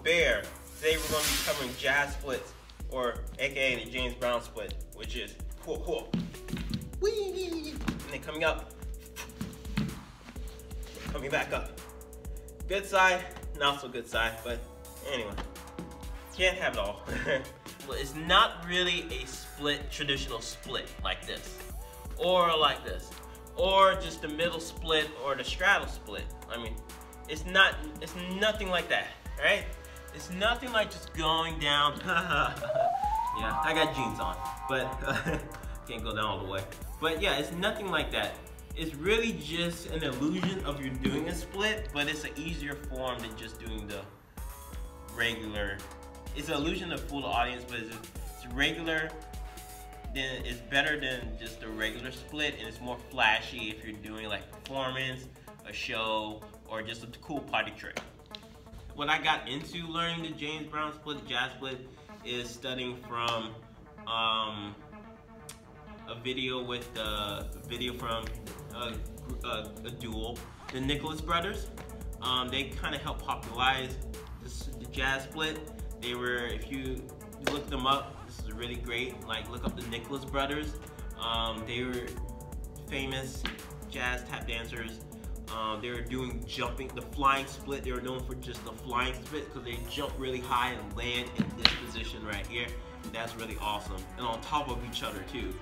Bear. Today we're going to be covering jazz splits, or aka the James Brown split, which is whee, and then coming up, coming back up. Good side, not so good side, but anyway, can't have it all. Well, it's not really a split, traditional split like this, or like this, or just the middle split or the straddle split. I mean, it's nothing like that, right? It's nothing like just going down. Yeah, I got jeans on, but can't go down all the way. But yeah, it's nothing like that. It's really just an illusion of you doing a split, but it's an easier form than just doing the regular. It's an illusion to fool the audience, but it's regular. Then it's better than just a regular split, and it's more flashy if you're doing like performance, a show, or just a cool party trick. What I got into learning the James Brown split, the jazz split, is studying from a video from a duo, the Nicholas brothers. They kind of helped popularize the jazz split. They were, if you look them up, this is really great. Like, look up the Nicholas brothers. They were famous jazz tap dancers. They were doing jumping, the flying split. They were known for just the flying split because they jump really high and land in this position right here. That's really awesome. And on top of each other too.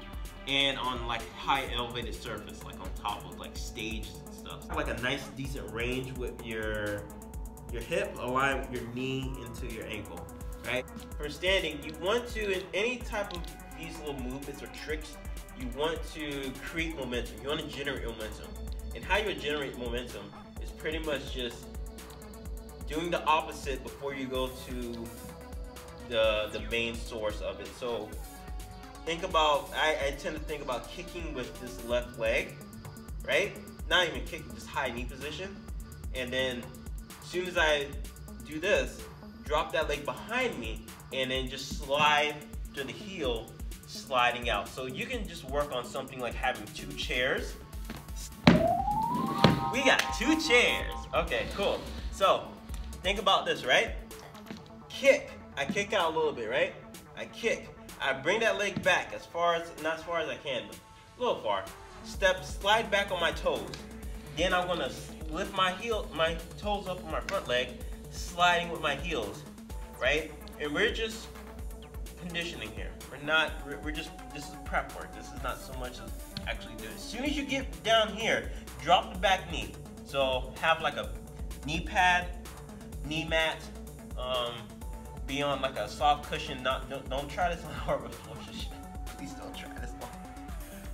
And on like high elevated surface, like on top of like stages and stuff. Like a nice decent range with your hip align with your knee into your ankle, right? For standing, you want to, in any type of these little movements or tricks, you want to create momentum. You want to generate momentum. And how you generate momentum is pretty much just doing the opposite before you go to the main source of it. So think about, I tend to think about kicking with this left leg, right? Not even kicking, just high knee position. And then as soon as I do this, drop that leg behind me and then just slide to the heel, sliding out. So you can just work on something like having 2 chairs. We got 2 chairs. Okay, cool. So think about this, right? Kick. I kick out a little bit, right? I kick. I bring that leg back as far as, not as far as I can, but a little far. Step, slide back on my toes. Then I'm gonna lift my toes up on my front leg, sliding with my heels, right? And we're just conditioning here. We're just, this is prep work. This is not so much as actually do it. As soon as you get down here, drop the back knee. So have like a knee pad, knee mat, be on like a soft cushion. Don't try this on hardwood floor just yet. Please don't try this on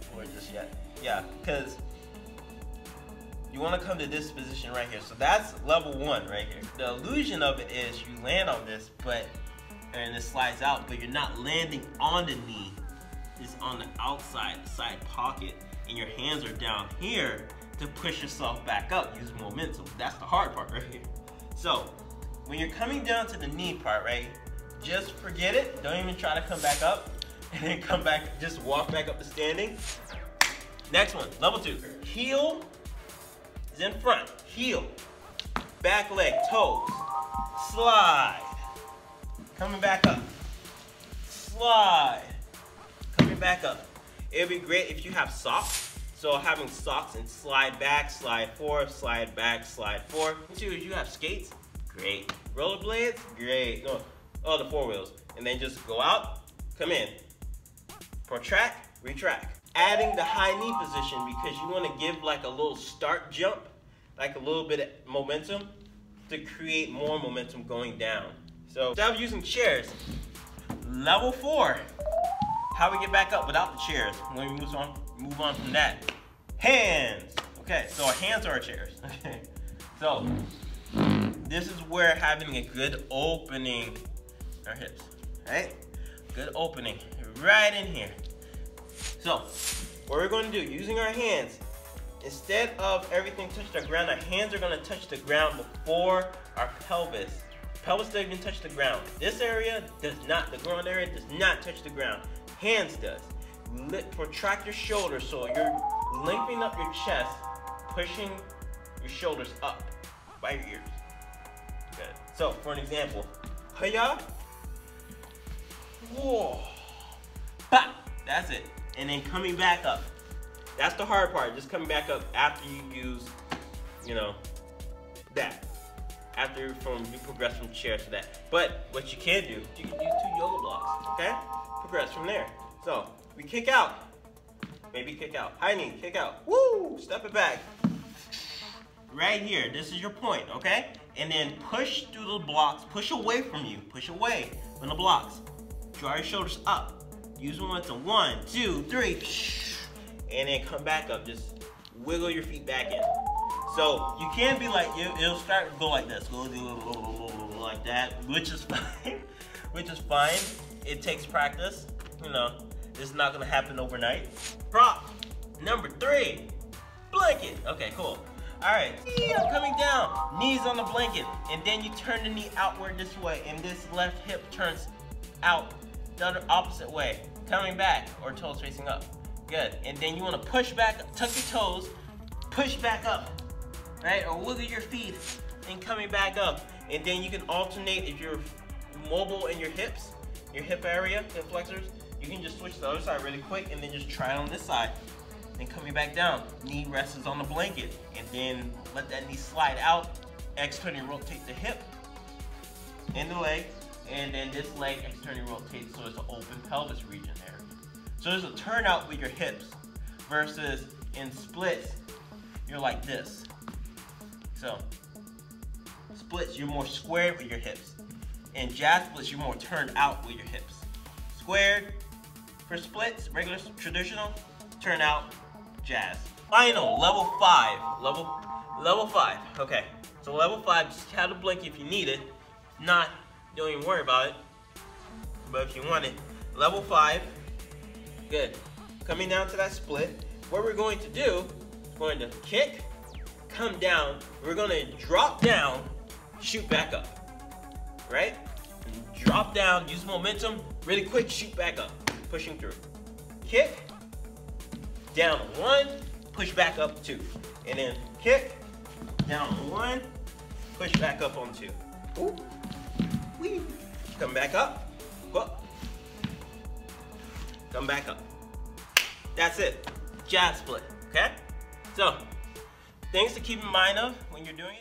floor just yet. Yeah, because you want to come to this position right here. So that's level 1 right here. The illusion of it is you land on this, and it slides out, but you're not landing on the knee. It's on the outside, side pocket, and your hands are down here to push yourself back up using momentum. That's the hard part right here. So when you're coming down to the knee part, right, just forget it. Don't even try to come back up, and then come back, just walk back up to standing. Next one, level 2. Heel is in front, heel, back leg, toes, slide, coming back up, slide, coming back up. It would be great if you have socks. So having socks and slide back, slide forth, slide back, slide forth. 2 is you have skates, great. Rollerblades, great. No, oh, the 4 wheels. And then just go out, come in, protract, retract. Adding the high knee position because you want to give like a little start jump, like a little bit of momentum to create more momentum going down. So instead of using chairs, level 4, how we get back up without the chairs. When we move on from that. Hands. Okay, so our hands are our chairs. Okay, so this is where having a good opening our hips, right? Good opening right in here. So what we're going to do, using our hands, instead of everything touch the ground, our hands are going to touch the ground before our pelvis. Pelvis doesn't even touch the ground. This area does not, the groin area does not touch the ground. Hands does. Protract your shoulders so you're lengthening up your chest, pushing your shoulders up by your ears. Good. So for an example, Hiya. Whoa. Pop. That's it. And then coming back up. That's the hard part, just coming back up after you use, you know, that. After you progress from chair to that. But what you can do, you can use 2 yoga blocks, okay? Progress from there. So, we kick out. Maybe kick out. High knee, kick out. Woo! Step it back. Right here, this is your point, okay? And then push through the blocks, push away from you, push away from the blocks. Draw your shoulders up. Use momentum, 1, 2, 3, and then come back up. Just wiggle your feet back in. So you can be like, it'll start to go like this, go like that, which is fine, which is fine. It takes practice, you know, it's not gonna happen overnight. Prop number 3, blanket. Okay, cool. All right, I'm coming down, knees on the blanket, and then you turn the knee outward this way, and this left hip turns out the other opposite way, coming back, or toes facing up. Good, and then you wanna push back, tuck your toes, push back up, right? Or wiggle your feet and coming back up. And then you can alternate if you're mobile in your hips, your hip area, hip flexors, you can just switch to the other side really quick and then just try it on this side. And coming back down, knee rests on the blanket. And then let that knee slide out, externally rotate the hip and the leg, and then this leg externally rotates so it's an open pelvis region there. So there's a turnout with your hips versus in splits, you're like this. So, splits, you're more squared with your hips. In jazz splits, you're more turned out with your hips. Squared for splits, regular, traditional, turn out, jazz. Final, level 5. Level 5, okay. So level 5, just have a blanket if you need it. Not, don't even worry about it. But if you want it, level 5, good. Coming down to that split, what we're going to do, we're going to kick, come down, we're gonna drop down, shoot back up, right? Drop down, use momentum, really quick, shoot back up, pushing through. Kick, down 1, push back up 2. And then kick, down 1, push back up on 2. Ooh. Whee. Come back up, whoop. Come back up. That's it, jazz split, okay? So, things to keep in mind of when you're doing it.